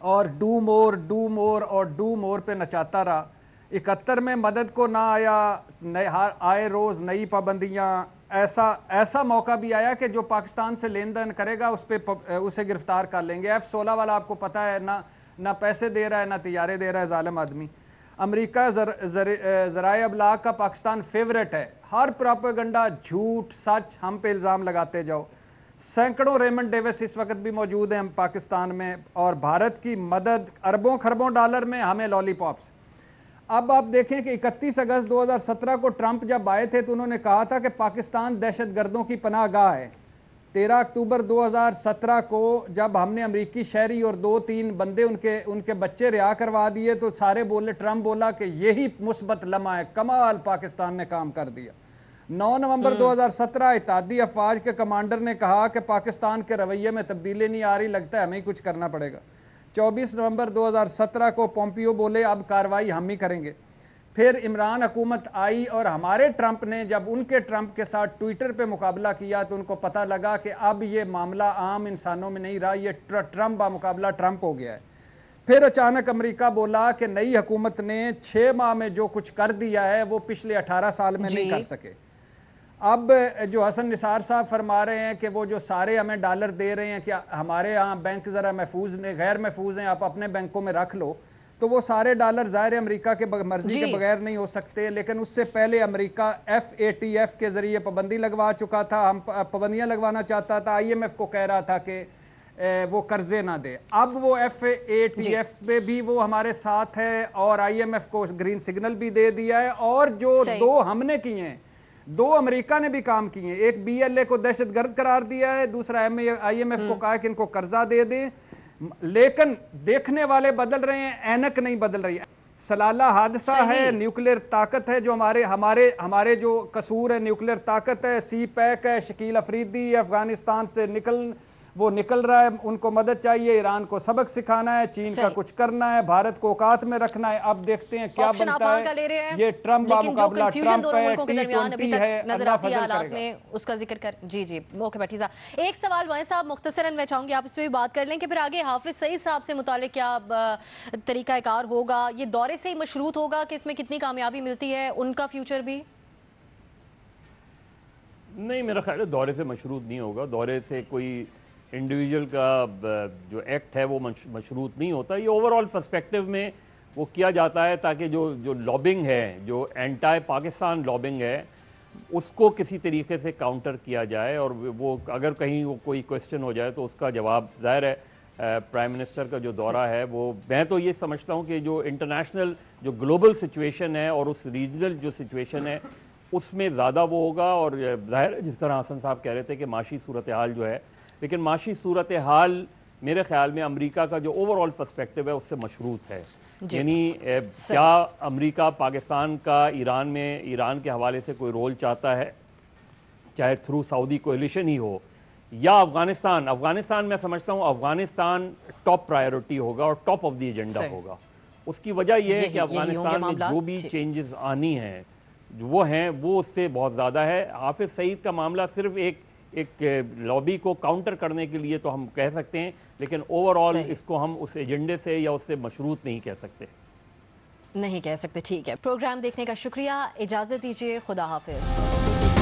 और डू मोर और डू मोर पे नचाता रहा। 71 में मदद को ना आया, आए रोज़ नई पाबंदियाँ, ऐसा मौका भी आया कि जो पाकिस्तान से लेन देन करेगा उसे गिरफ्तार कर लेंगे। F-16 वाला आपको पता है ना पैसे दे रहा है ना तैयारे दे रहा है जालिम आदमी। अमेरिका ज़राए अबलाग का पाकिस्तान फेवरेट है, हर प्रोपेगेंडा झूठ सच हम पे इल्ज़ाम लगाते जाओ। सैकड़ों रेमंड डेविस इस वक्त भी मौजूद हैं हम पाकिस्तान में, और भारत की मदद अरबों खरबों डॉलर में, हमें लॉलीपॉप्स। अब आप देखें कि 31 अगस्त 2017 को ट्रंप जब आए थे तो उन्होंने कहा था कि पाकिस्तान दहशतगर्दों की पनाहगाह है। 13 अक्टूबर 2017 को जब हमने अमेरिकी शहरी और 2-3 बंदे उनके बच्चे रिहा करवा दिए तो सारे बोले, ट्रंप बोला कि यही मुस्बत लम्हा है, कमाल पाकिस्तान ने काम कर दिया। 9 नवंबर 2017 इत्तेहादी अफवाज के कमांडर ने कहा कि पाकिस्तान के रवैये में तब्दीली नहीं आ रही, लगता है हमें ही कुछ करना पड़ेगा। 24 नवंबर 2017 को पोम्पियो बोले अब कार्रवाई हम ही करेंगे। फिर इमरान हुकूमत आई और हमारे ट्रंप ने जब उनके ट्रंप के साथ ट्विटर पे मुकाबला किया तो उनको पता लगा कि अब ये मामला आम इंसानों में नहीं रहा, ये ट्रंप बा मुकाबला ट्रंप हो गया है। फिर अचानक अमेरिका बोला कि नई हुकूमत ने 6 माह में जो कुछ कर दिया है वो पिछले 18 साल में नहीं कर सके। अब जो हसन निसार साहब फरमा रहे हैं कि वो जो सारे हमें डॉलर दे रहे हैं कि हमारे यहाँ बैंक ज़रा महफूज गैर महफूज हैं, आप अपने बैंकों में रख लो, तो वो सारे डॉलर ज़ाहिर अमेरिका के मर्जी के बगैर नहीं हो सकते। लेकिन उससे पहले अमेरिका FATF के ज़रिए पाबंदी लगवा चुका था, हम पाबंदियाँ लगवाना चाहता था, IMF को कह रहा था कि वो कर्जे ना दे। अब वो FATF पे भी वो हमारे साथ है और IMF को ग्रीन सिग्नल भी दे दिया है। और जो 2 हमने किए हैं, 2 अमेरिका ने भी काम किए हैं, एक BLA को दहशतगर्द करार दिया है, दूसरा IMF को कहा कि इनको कर्जा दे दें। लेकिन देखने वाले बदल रहे हैं, ऐनक नहीं बदल रही है। सलाला हादसा है, न्यूक्लियर ताकत है जो हमारे जो कसूर है, न्यूक्लियर ताकत है, CPEC है, शकील अफरीदी अफगानिस्तान से निकल रहा है, उनको मदद चाहिए, ईरान को सबक सिखाना है, चीन का कुछ करना है, भारत को औकात में रखना है। अब देखते हैं क्या बनता है। ये ट्रंप का मुकाबला ट्रंप है, T20 है, अल्लाह फजल हालात में उसका जिक्र कर। जी ओके भट्टी साहब, एक सवाल वहीं साहब मुख्तसरन मैं चाहूंगी आप इस पर भी बात कर लें कि फिर आगे हाफिज सईद साहब से मुतालिक क्या तरीकाकार होगा, ये दौरे से ही मशरूत होगा कि इसमें कितनी कामयाबी मिलती है, उनका फ्यूचर भी? नहीं, मेरा ख्याल है दौरे से मशरूत नहीं होगा। दौरे से कोई इंडिविजुअल का जो एक्ट है वो मशरूत नहीं होता। ये ओवरऑल पर्सपेक्टिव में वो किया जाता है ताकि जो लॉबिंग है, जो एंटी पाकिस्तान लॉबिंग है, उसको किसी तरीके से काउंटर किया जाए। और वो अगर कहीं वो कोई क्वेश्चन हो जाए तो उसका जवाब, ज़ाहिर है प्राइम मिनिस्टर का जो दौरा है वो, मैं तो ये समझता हूँ कि जो इंटरनेशनल जो ग्लोबल सिचुएशन है और उस रीजनल जो सिचुएशन है उसमें ज़्यादा वो होगा। और ज़ाहिर है जिस तरह हसन साहब कह रहे थे कि माशी सूरत हाल जो है, लेकिन माशी सूरत हाल मेरे ख्याल में अमेरिका का जो ओवरऑल पर्सपेक्टिव है उससे मशरूत है। जी। यानी क्या अमेरिका पाकिस्तान का ईरान के हवाले से कोई रोल चाहता है, चाहे थ्रू सऊदी कोलिशन ही हो, या अफगानिस्तान मैं समझता हूँ अफगानिस्तान टॉप प्रायोरिटी होगा और टॉप ऑफ द एजेंडा होगा। उसकी वजह यह है कि अफगानिस्तान में जो भी चेंजेस आनी हैं वो उससे बहुत ज़्यादा है। हाफिज सईद का मामला सिर्फ एक लॉबी को काउंटर करने के लिए तो हम कह सकते हैं, लेकिन ओवरऑल इसको हम उस एजेंडे से या उससे मशरूत नहीं कह सकते। ठीक है, प्रोग्राम देखने का शुक्रिया, इजाज़त दीजिए, खुदा हाफिज।